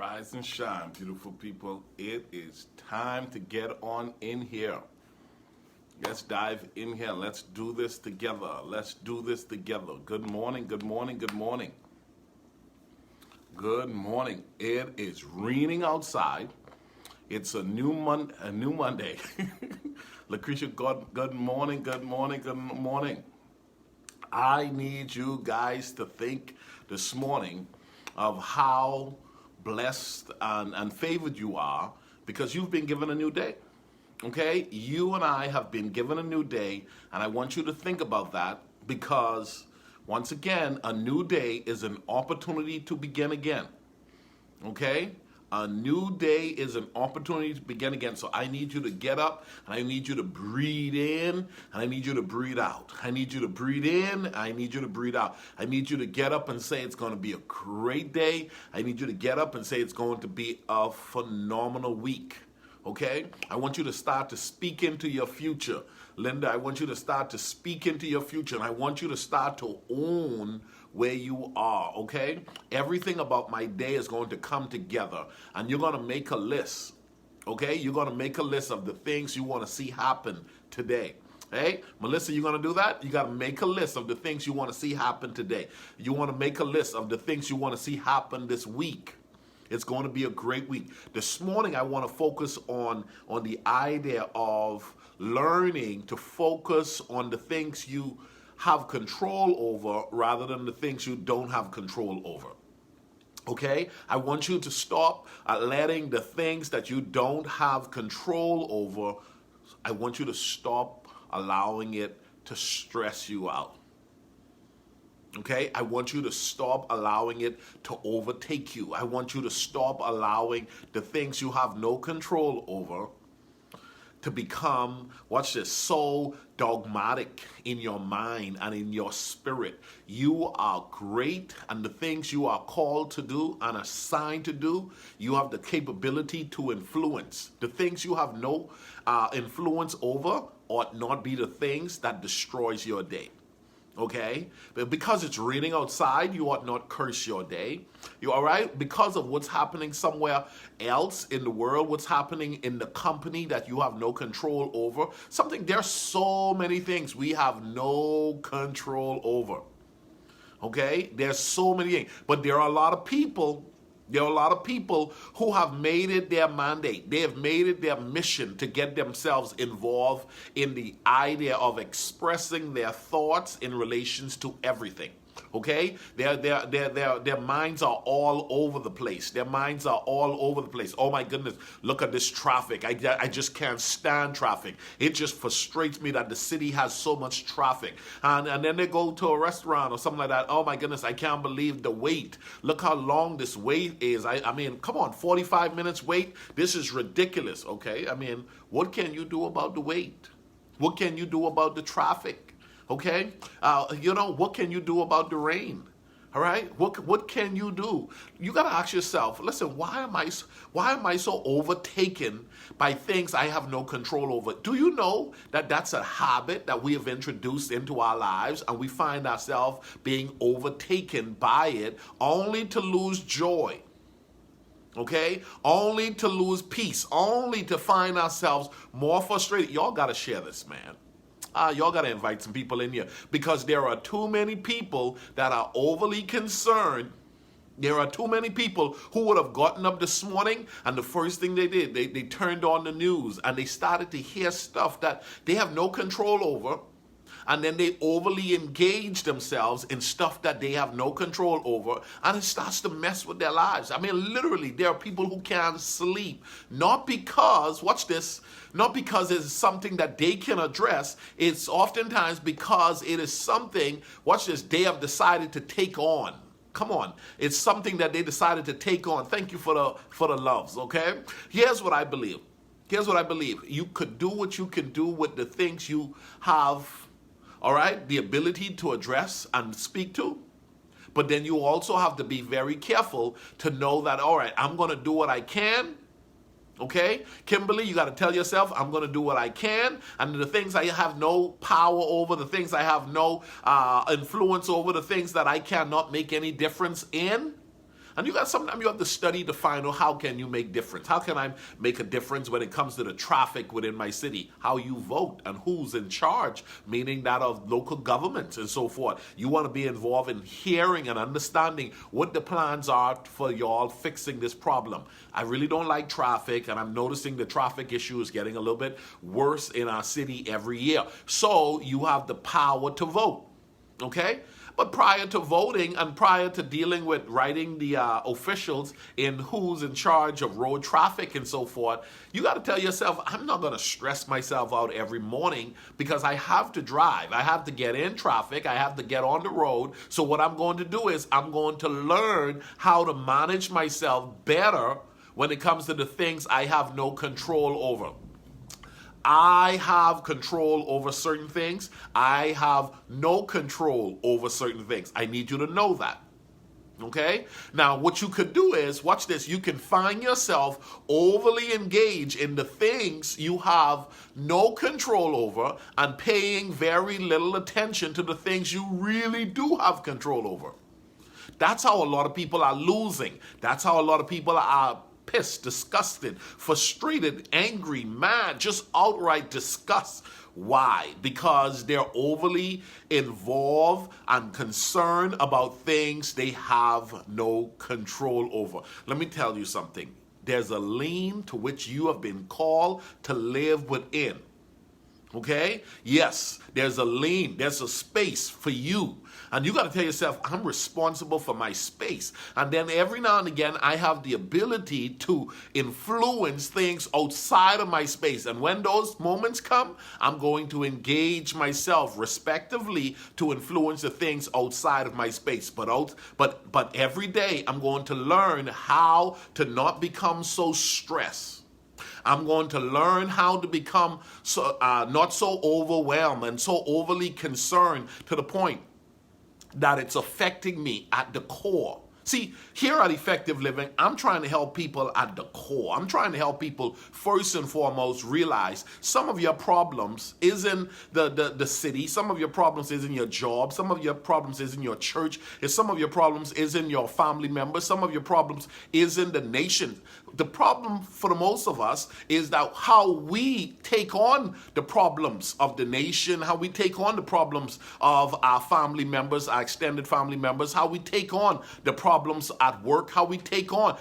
Rise and shine, beautiful people. It is time to get on in here. Let's dive in here. Let's do this together. Let's do this together. Good morning, good morning, good morning. Good morning. It is raining outside. It's a new Monday. Lucretia, good morning, good morning, good morning. I need you guys to think this morning of how blessed and favored you are because you've been given a new day. Okay? You and I have been given a new day, and I want you to think about that because, once again, a new day is an opportunity to begin again. Okay? A new day is an opportunity to begin again. So I need you to get up, and I need you to breathe in, and I need you to breathe out. I need you to breathe in, I need you to breathe out. I need you to get up and say it's going to be a great day. I need you to get up and say it's going to be a phenomenal week. Okay? I want you to start to speak into your future. Linda, I want you to start to speak into your future, and I want you to start to own where you are, okay? Everything about my day is going to come together, and you're going to make a list, okay? You're going to make a list of the things you want to see happen today. Hey, Melissa, you going to do that? You got to make a list of the things you want to see happen today. You want to make a list of the things you want to see happen this week. It's going to be a great week. This morning, I want to focus on the idea of learning to focus on the things you have control over rather than the things you don't have control over. Okay? I want you to stop letting the things that you don't have control over, I want you to stop allowing it to stress you out. Okay? I want you to stop allowing it to overtake you. I want you to stop allowing the things you have no control over to become, watch this, so dogmatic in your mind and in your spirit. You are great, and the things you are called to do and assigned to do, you have the capability to influence. The things you have no influence over ought not be the things that destroys your day. Okay? But because it's raining outside, you ought not curse your day. You all right? Because of what's happening somewhere else in the world, what's happening in the company that you have no control over. There's so many things we have no control over. Okay? There's so many things. But there are a lot of people who have made it their mandate. They have made it their mission to get themselves involved in the idea of expressing their thoughts in relations to everything. Okay? Their minds are all over the place. Their minds are all over the place. Oh my goodness, look at this traffic. I just can't stand traffic. It just frustrates me that the city has so much traffic. And then they go to a restaurant or something like that. Oh my goodness, I can't believe the wait. Look how long this wait is. I mean, come on, 45 minutes wait? This is ridiculous, okay? I mean, what can you do about the wait? What can you do about the traffic? Okay, what can you do about the rain? All right, what can you do? You gotta ask yourself. Listen, why am I so overtaken by things I have no control over? Do you know that that's a habit that we have introduced into our lives, and we find ourselves being overtaken by it, only to lose joy? Okay, only to lose peace, only to find ourselves more frustrated. Y'all gotta share this, man. Y'all got to invite some people in here because there are too many people that are overly concerned. There are too many people who would have gotten up this morning and the first thing they did, they turned on the news and they started to hear stuff that they have no control over. And then they overly engage themselves in stuff that they have no control over, and it starts to mess with their lives. I mean, literally, there are people who can't sleep, not because, watch this, not because it's something that they can address. It's oftentimes because it is something, watch this, they have decided to take on. Come on. It's something that they decided to take on. Thank you for the loves, okay? Here's what I believe. You could do what you can do with the things you have, all right, the ability to address and speak to. But then you also have to be very careful to know that, all right, I'm going to do what I can. Okay? Kimberly, you got to tell yourself, I'm going to do what I can. And the things I have no power over, the things I have no influence over, the things that I cannot make any difference in, And sometimes you have to study to find out how can you make difference. How can I make a difference when it comes to the traffic within my city? How you vote and who's in charge, meaning that of local governments and so forth. You want to be involved in hearing and understanding what the plans are for y'all fixing this problem. I really don't like traffic, and I'm noticing the traffic issue is getting a little bit worse in our city every year. So you have the power to vote, okay? But prior to voting and prior to dealing with writing the officials in who's in charge of road traffic and so forth, you got to tell yourself, I'm not going to stress myself out every morning because I have to drive. I have to get in traffic. I have to get on the road. So what I'm going to do is I'm going to learn how to manage myself better when it comes to the things I have no control over. I have control over certain things. I have no control over certain things. I need you to know that. Okay? Now, what you could do is, watch this, you can find yourself overly engaged in the things you have no control over and paying very little attention to the things you really do have control over. That's how a lot of people are losing. That's how a lot of people are pissed, disgusted, frustrated, angry, mad, just outright disgust. Why? Because they're overly involved and concerned about things they have no control over. Let me tell you something. There's a lien to which you have been called to live within. Okay? Yes, there's a lien. There's a space for you. And you got to tell yourself, I'm responsible for my space. And then every now and again, I have the ability to influence things outside of my space. And when those moments come, I'm going to engage myself respectively to influence the things outside of my space. But every day, I'm going to learn how to not become so stressed. I'm going to learn how to become not so overwhelmed and so overly concerned to the point that it's affecting me at the core. See, here at Effective Living, I'm trying to help people at the core. I'm trying to help people first and foremost realize some of your problems is in the city. Some of your problems is in your job. Some of your problems is in your church. And some of your problems is in your family members. Some of your problems is in the nation. The problem for the most of us is that how we take on the problems of the nation, how we take on the problems of our family members, our extended family members, how we take on the problems at work, how we take on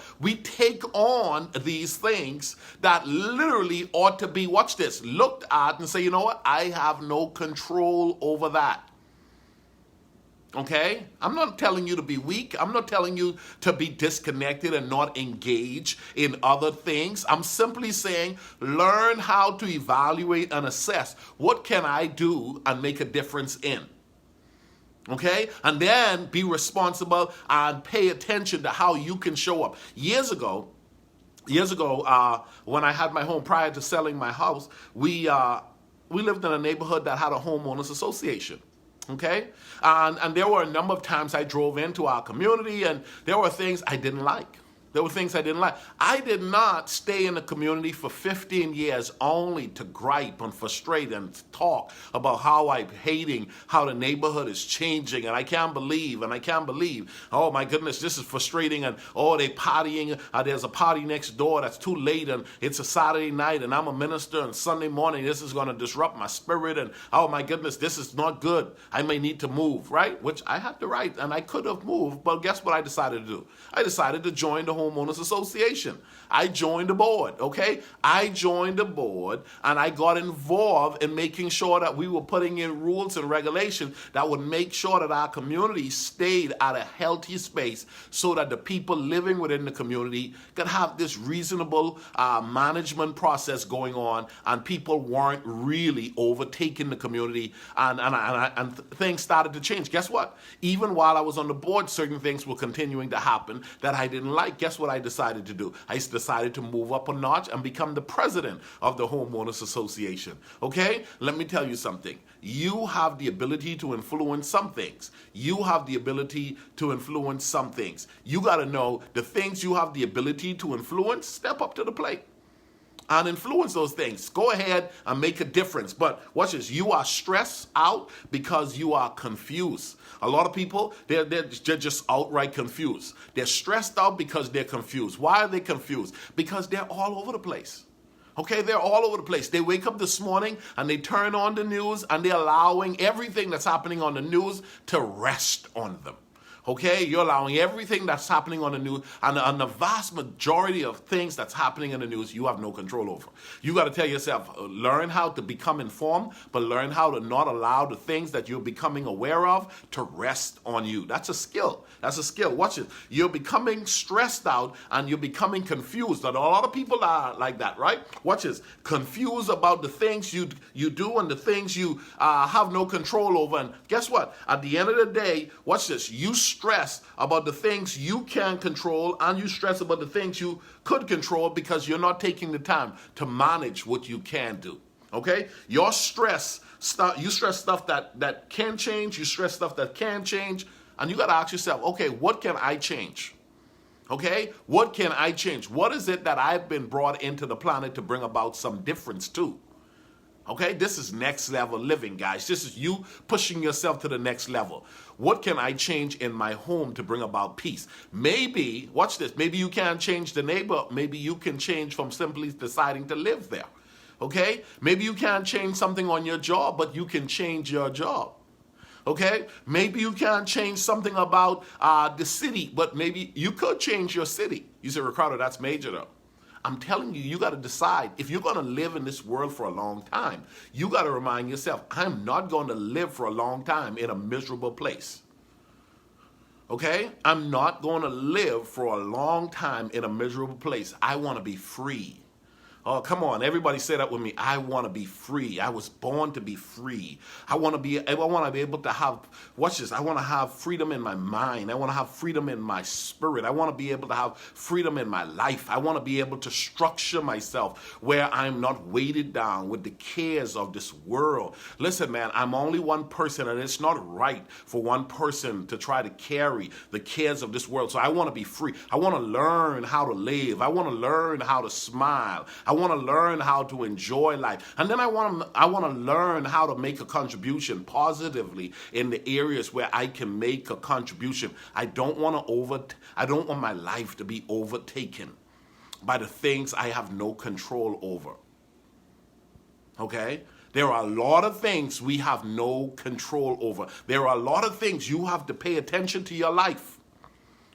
these things that literally ought to be, watch this, looked at and say, you know what, I have no control over that. Okay? I'm not telling you to be weak. I'm not telling you to be disconnected and not engage in other things. I'm simply saying learn how to evaluate and assess what can I do and make a difference in. Okay? And then be responsible and pay attention to how you can show up. Years ago, when I had my home prior to selling my house, we lived in a neighborhood that had a homeowners association. Okay? And there were a number of times I drove into our community and there were things I didn't like. I did not stay in the community for 15 years only to gripe and frustrate and talk about how I'm hating how the neighborhood is changing and I can't believe, oh my goodness, this is frustrating and oh, they partying, there's a party next door that's too late and it's a Saturday night and I'm a minister and Sunday morning this is going to disrupt my spirit and oh my goodness, this is not good. I may need to move, right? Which I had the right and I could have moved, but guess what I decided to do? I decided to join the Homeowners Association. I joined the board, okay? I joined the board and I got involved in making sure that we were putting in rules and regulations that would make sure that our community stayed at a healthy space so that the people living within the community could have this reasonable management process going on and people weren't really overtaking the community and things started to change. Guess what? Even while I was on the board, certain things were continuing to happen that I didn't like. Guess what I decided to do? I decided to move up a notch and become the president of the Homeowners Association. Okay? Let me tell you something. You have the ability to influence some things. You have the ability to influence some things. You got to know the things you have the ability to influence, step up to the plate. and influence those things. Go ahead and make a difference. But watch this. You are stressed out because you are confused. A lot of people, they're just outright confused. They're stressed out because they're confused. Why are they confused? Because they're all over the place. Okay, they're all over the place. They wake up this morning and they turn on the news and they're allowing everything that's happening on the news to rest on them. Okay, you're allowing everything that's happening on the news, and the vast majority of things that's happening in the news, you have no control over. You got to tell yourself, learn how to become informed, but learn how to not allow the things that you're becoming aware of to rest on you. That's a skill. That's a skill. Watch it. You're becoming stressed out and you're becoming confused. And a lot of people are like that, right? Watch this. Confused about the things you do and the things you have no control over. And guess what? At the end of the day, watch this. You stress about the things you can control and you stress about the things you could control because you're not taking the time to manage what you can do. Okay? Your stress stuff, you stress stuff that can change, you stress stuff that can change, and you got to ask yourself, okay, what can I change? Okay? What can I change? What is it that I've been brought into the planet to bring about some difference to? Okay, this is next level living, guys. This is you pushing yourself to the next level. What can I change in my home to bring about peace? Maybe, watch this, maybe you can't change the neighbor. Maybe you can change from simply deciding to live there. Okay, maybe you can't change something on your job, but you can change your job. Okay, maybe you can't change something about the city, but maybe you could change your city. You say, Ricardo, that's major though. I'm telling you, you got to decide. If you're going to live in this world for a long time, you got to remind yourself, I'm not going to live for a long time in a miserable place. Okay? I'm not going to live for a long time in a miserable place. I want to be free. Oh, come on. Everybody say that with me. I want to be free. I was born to be free. I want to be able to have, watch this, I want to have freedom in my mind. I want to have freedom in my spirit. I want to be able to have freedom in my life. I want to be able to structure myself where I'm not weighted down with the cares of this world. Listen, man, I'm only one person, and it's not right for one person to try to carry the cares of this world. So I want to be free. I want to learn how to live. I want to learn how to smile. I want to learn how to enjoy life. And then I want to learn how to make a contribution positively in the areas where I can make a contribution. I don't want my life to be overtaken by the things I have no control over. Okay? There are a lot of things we have no control over. There are a lot of things you have to pay attention to your life.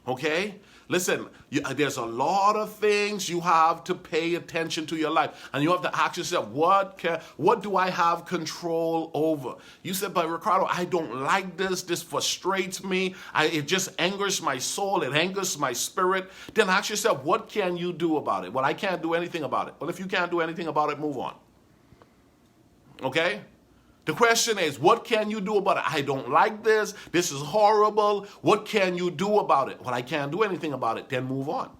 Okay? Listen, there's a lot of things you have to pay attention to your life. And you have to ask yourself, what do I have control over? You said, but Ricardo, I don't like this. This frustrates me. It just angers my soul. It angers my spirit. Then ask yourself, what can you do about it? Well, I can't do anything about it. Well, if you can't do anything about it, move on. Okay? The question is, what can you do about it? I don't like this. This is horrible. What can you do about it? Well, I can't do anything about it. Then move on.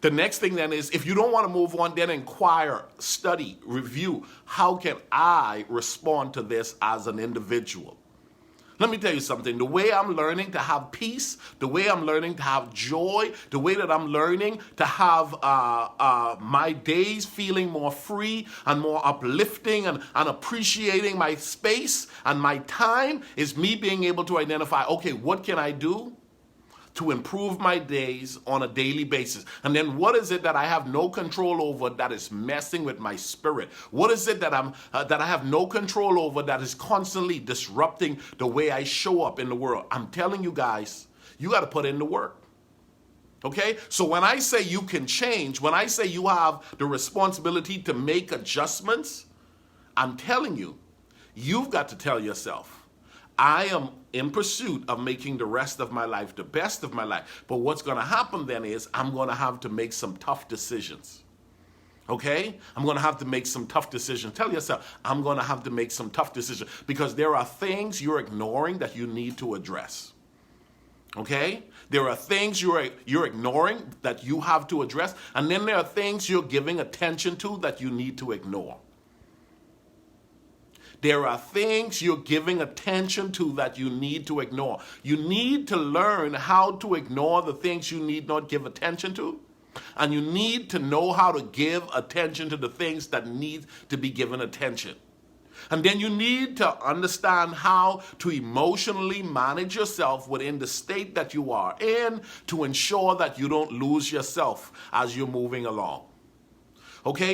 The next thing then is, if you don't want to move on, then inquire, study, review. How can I respond to this as an individual? Let me tell you something. The way I'm learning to have peace, the way I'm learning to have joy, the way that I'm learning to have my days feeling more free and more uplifting and appreciating my space and my time is me being able to identify, okay, what can I do to improve my days on a daily basis? And then what is it that I have no control over that is messing with my spirit? What is it that I have no control over that is constantly disrupting the way I show up in the world? I'm telling you guys, you got to put in the work. Okay? So when I say you can change, when I say you have the responsibility to make adjustments, I'm telling you, you've got to tell yourself, I am in pursuit of making the rest of my life the best of my life. But what's going to happen then is I'm going to have to make some tough decisions. Okay? I'm going to have to make some tough decisions. Tell yourself, I'm going to have to make some tough decisions because there are things you're ignoring that you need to address. Okay? There are things you're ignoring that you have to address. And then there are things you're giving attention to that you need to ignore. There are things you're giving attention to that you need to ignore. You need to learn how to ignore the things you need not give attention to And you need to know how to give attention to the things that need to be given attention. And then you need to understand how to emotionally manage yourself within the state that you are in to ensure that you don't lose yourself as you're moving along. Okay,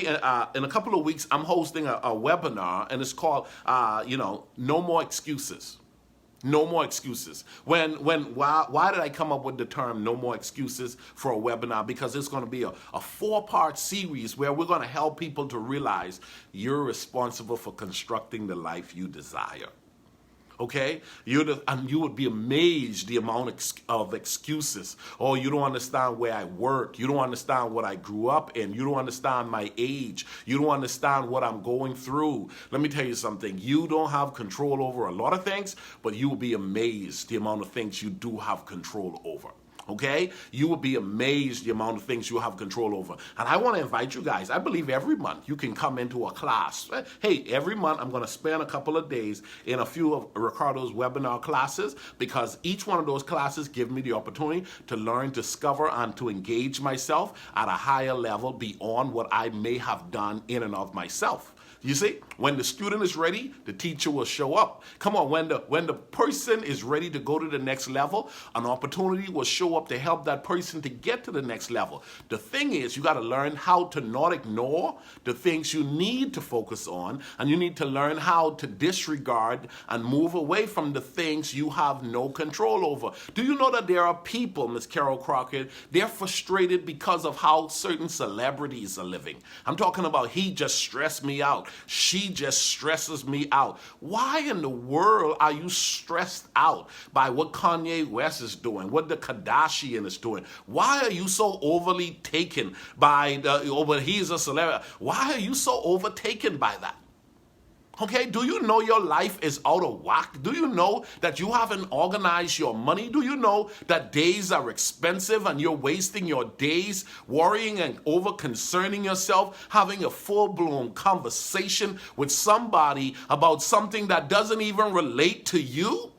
in a couple of weeks, I'm hosting a webinar, and it's called, No More Excuses. No more excuses. Why did I come up with the term no more excuses for a webinar? Because it's going to be a 4-part series where we're going to help people to realize you're responsible for constructing the life you desire. Okay? And you would be amazed the amount of excuses. Oh, you don't understand where I work. You don't understand what I grew up in. You don't understand my age. You don't understand what I'm going through. Let me tell you something. You don't have control over a lot of things, but you will be amazed the amount of things you do have control over. Okay? You will be amazed the amount of things you have control over. And I want to invite you guys. I believe every month you can come into a class. Hey, every month I'm going to spend a couple of days in a few of Ricardo's webinar classes, because each one of those classes give me the opportunity to learn, discover, and to engage myself at a higher level beyond what I may have done in and of myself. You see, when the student is ready, the teacher will show up. Come on, when the person is ready to go to the next level, an opportunity will show up to help that person to get to the next level. The thing is, you got to learn how to not ignore the things you need to focus on, and you need to learn how to disregard and move away from the things you have no control over. Do you know that there are people, Miss Carol Crockett, they're frustrated because of how certain celebrities are living? I'm talking about, he just stressed me out. She just stresses me out. Why in the world are you stressed out by what Kanye West is doing, what the Kardashian is doing? Why are you so overly taken by he's a celebrity? Why are you so overtaken by that? Okay, do you know your life is out of whack? Do you know that you haven't organized your money? Do you know that days are expensive and you're wasting your days worrying and over concerning yourself, having a full-blown conversation with somebody about something that doesn't even relate to you?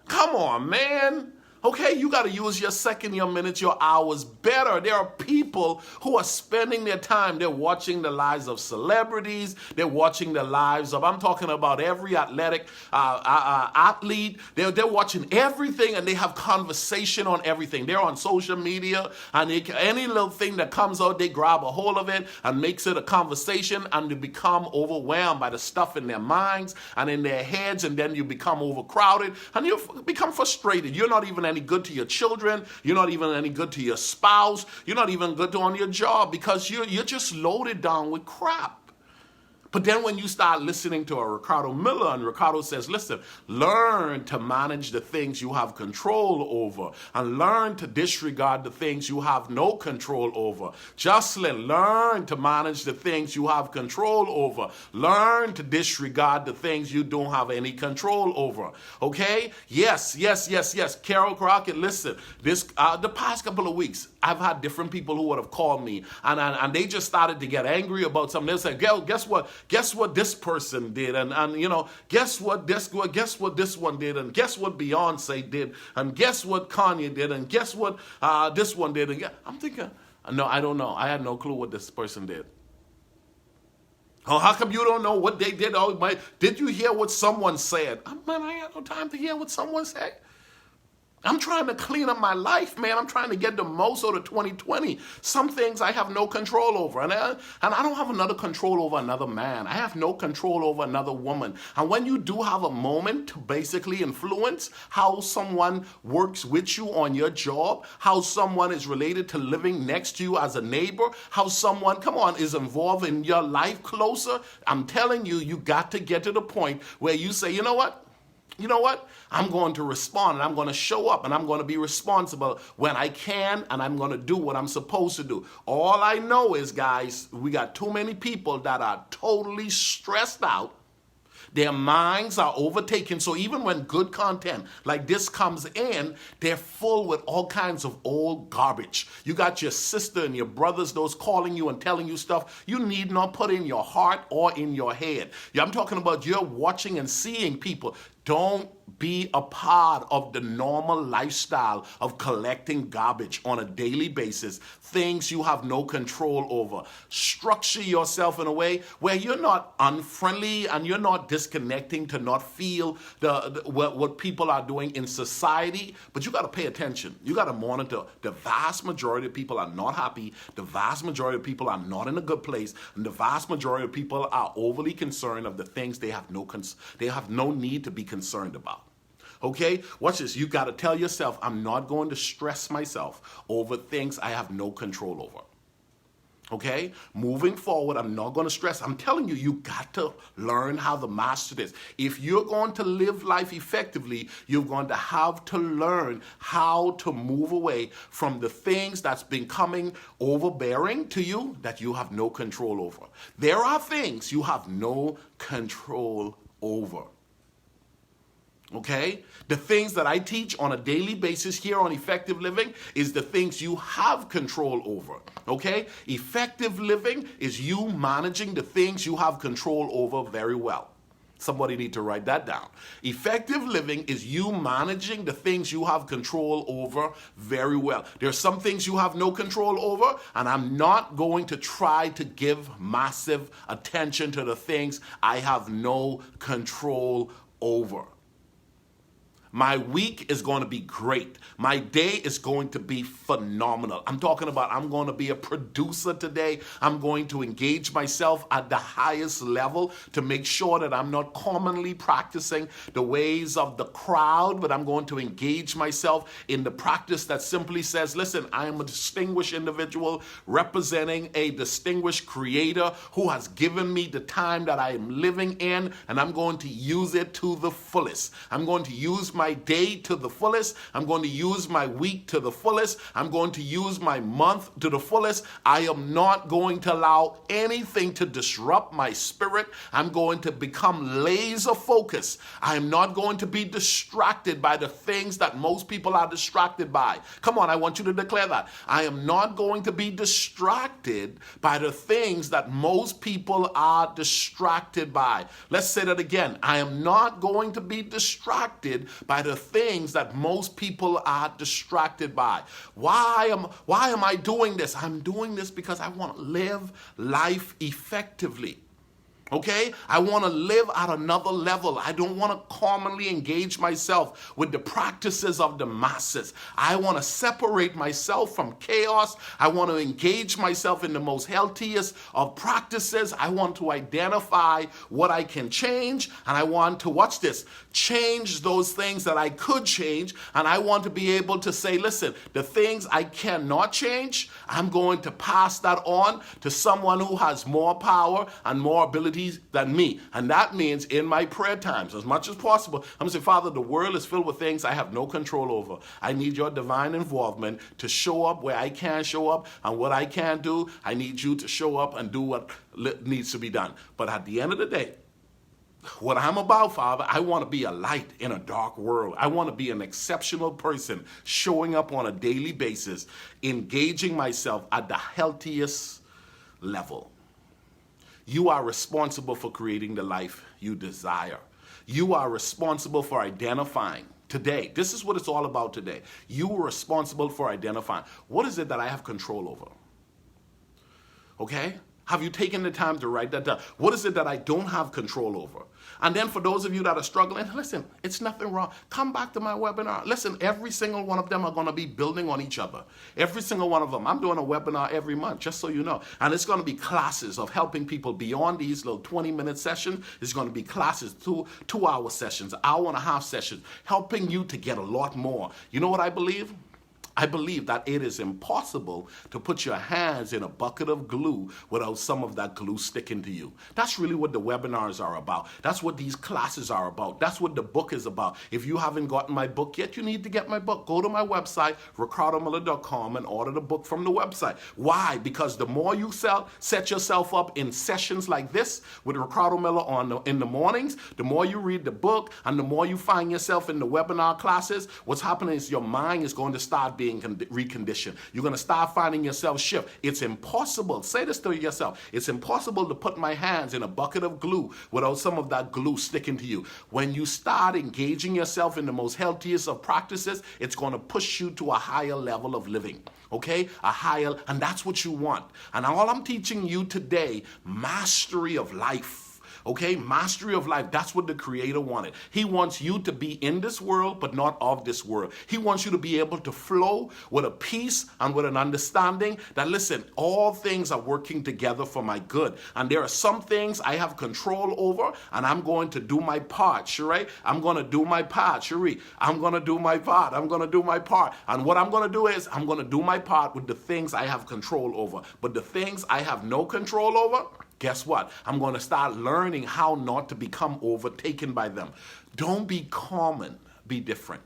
Come on, man. Okay, you got to use your second, your minutes, your hours better. There are people who are spending their time. They're watching the lives of celebrities. They're watching the lives of, I'm talking about every athletic athlete. They're watching everything, and they have conversation on everything. They're on social media, and any little thing that comes out, they grab a hold of it and makes it a conversation, and they become overwhelmed by the stuff in their minds and in their heads, and then you become overcrowded, and you become frustrated. You're not even any good to your children. You're not even any good to your spouse. You're not even good on your job, because you're just loaded down with crap. But then when you start listening to a Ricardo Miller, and Ricardo says, listen, learn to manage the things you have control over, and learn to disregard the things you have no control over. Jocelyn, learn to manage the things you have control over. Learn to disregard the things you don't have any control over. Okay? Yes. Carol Crockett, listen, the past couple of weeks, I've had different people who would have called me, and they just started to get angry about something. They'll say, guess what? Guess what this person did, and guess what this one did, and guess what Beyonce did, and guess what Kanye did, and guess what this one did. And I'm thinking, no, I don't know. I had no clue what this person did. Oh, how come you don't know what they did? Oh, did you hear what someone said? Man, I ain't got no time to hear what someone said. I'm trying to clean up my life, man. I'm trying to get the most out of 2020. Some things I have no control over. And I don't have another control over another man. I have no control over another woman. And when you do have a moment to basically influence how someone works with you on your job, how someone is related to living next to you as a neighbor, how someone, is involved in your life closer, I'm telling you, you got to get to the point where you say, you know what? I'm going to respond, and I'm going to show up, and I'm going to be responsible when I can, and I'm going to do what I'm supposed to do. All I know is, guys, we got too many people that are totally stressed out. Their minds are overtaken. So even when good content like this comes in, they're full with all kinds of old garbage. You got your sister and your brothers, those calling you and telling you stuff you need not put in your heart or in your head. I'm talking about you're watching and seeing people Don't be a part of the normal lifestyle of collecting garbage on a daily basis, things you have no control over. Structure yourself in a way where you're not unfriendly and you're not disconnecting to not feel what people are doing in society, but you got to pay attention. You got to monitor. The vast majority of people are not happy. The vast majority of people are not in a good place, and the vast majority of people are overly concerned of the things they have no need to be concerned about. Okay, watch this. You got to tell yourself, I'm not going to stress myself over things I have no control over. Okay, moving forward, I'm not going to stress. I'm telling you, you got to learn how to master this. If you're going to live life effectively, you're going to have to learn how to move away from the things that's becoming overbearing to you that you have no control over. There are things you have no control over. Okay? The things that I teach on a daily basis here on Effective Living is the things you have control over. Okay? Effective living is you managing the things you have control over very well. Somebody need to write that down. Effective living is you managing the things you have control over very well. There's some things you have no control over, and I'm not going to try to give massive attention to the things I have no control over. My week is going to be great. My day is going to be phenomenal. I'm talking about I'm going to be a producer today. I'm going to engage myself at the highest level to make sure that I'm not commonly practicing the ways of the crowd, but I'm going to engage myself in the practice that simply says, listen, I am a distinguished individual representing a distinguished creator who has given me the time that I am living in, and I'm going to use it to the fullest. I'm going to use my day to the fullest. I'm going to use my week to the fullest. I'm going to use my month to the fullest. I am not going to allow anything to disrupt my spirit. I'm going to become laser focused. I am not going to be distracted by the things that most people are distracted by. Come on, I want you to declare that. I am not going to be distracted by the things that most people are distracted by. Let's say that again. I am not going to be distracted by the things that most people are distracted by. Why am I doing this? I'm doing this because I want to live life effectively. Okay? I want to live at another level. I don't want to commonly engage myself with the practices of the masses. I want to separate myself from chaos. I want to engage myself in the most healthiest of practices. I want to identify what I can change, and I want to, watch this, change those things that I could change, and I want to be able to say, listen, the things I cannot change, I'm going to pass that on to someone who has more power and more ability than me. And that means in my prayer times, as much as possible, I'm going to say, Father, the world is filled with things I have no control over. I need your divine involvement to show up where I can show up, and what I can do, I need you to show up and do what needs to be done. But at the end of the day, what I'm about, Father, I want to be a light in a dark world. I want to be an exceptional person, showing up on a daily basis, engaging myself at the healthiest level. You are responsible for creating the life you desire. You are responsible for identifying today. This is what it's all about today. You are responsible for identifying what is it that I have control over. Okay? Have you taken the time to write that down? What is it that I don't have control over? And then for those of you that are struggling, listen, it's nothing wrong. Come back to my webinar. Listen, every single one of them are going to be building on each other. Every single one of them. I'm doing a webinar every month, just so you know. And it's going to be classes of helping people beyond these little 20-minute sessions. It's going to be classes, two-hour sessions, hour-and-a-half sessions, helping you to get a lot more. You know what I believe? I believe that it is impossible to put your hands in a bucket of glue without some of that glue sticking to you. That's really what the webinars are about. That's what these classes are about. That's what the book is about. If you haven't gotten my book yet, you need to get my book. Go to my website, ricardomiller.com, and order the book from the website. Why? Because the more you set yourself up in sessions like this with Ricardo Miller in the mornings, the more you read the book and the more you find yourself in the webinar classes, what's happening is your mind is going to start being being reconditioned. You're going to start finding yourself shift. It's impossible. Say this to yourself. It's impossible to put my hands in a bucket of glue without some of that glue sticking to you. When you start engaging yourself in the most healthiest of practices, it's going to push you to a higher level of living. Okay? A higher, and that's what you want. And all I'm teaching you today, mastery of life. Okay, mastery of life. That's what the Creator wanted. He wants you to be in this world, but not of this world. He wants you to be able to flow with a peace and with an understanding that, listen, all things are working together for my good. And there are some things I have control over, and I'm going to do my part, Sheree. I'm going to do my part, Sheree. I'm going to do my part. I'm going to do my part. And what I'm going to do is I'm going to do my part with the things I have control over. But the things I have no control over, guess what? I'm going to start learning how not to become overtaken by them. Don't be common, be different.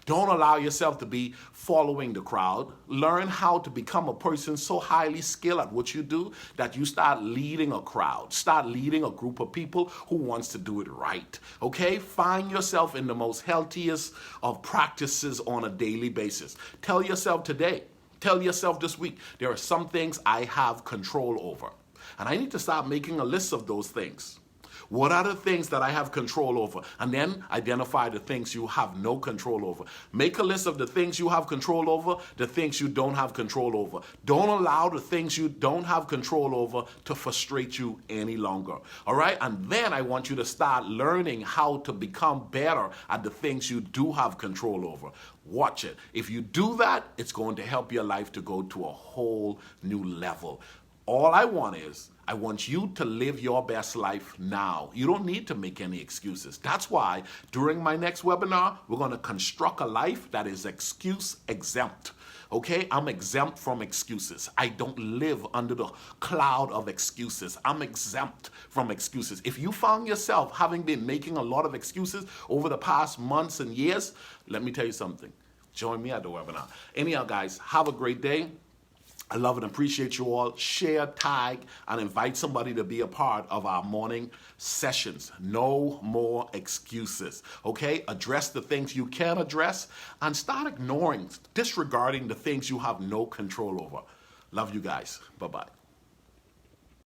Don't allow yourself to be following the crowd. Learn how to become a person so highly skilled at what you do that you start leading a crowd, start leading a group of people who wants to do it right. Okay? Find yourself in the most healthiest of practices on a daily basis. Tell yourself today, tell yourself this week, there are some things I have control over. And I need to start making a list of those things. What are the things that I have control over? And then identify the things you have no control over. Make a list of the things you have control over, the things you don't have control over. Don't allow the things you don't have control over to frustrate you any longer. All right? And then I want you to start learning how to become better at the things you do have control over. Watch it. If you do that, it's going to help your life to go to a whole new level. All I want is, I want you to live your best life now. You don't need to make any excuses. That's why during my next webinar, we're going to construct a life that is excuse exempt. Okay? I'm exempt from excuses. I don't live under the cloud of excuses. I'm exempt from excuses. If you found yourself having been making a lot of excuses over the past months and years, let me tell you something. Join me at the webinar. Anyhow, guys, have a great day. I love and appreciate you all. Share, tag, and invite somebody to be a part of our morning sessions. No more excuses, okay? Address the things you can address and start ignoring, disregarding the things you have no control over. Love you guys. Bye-bye.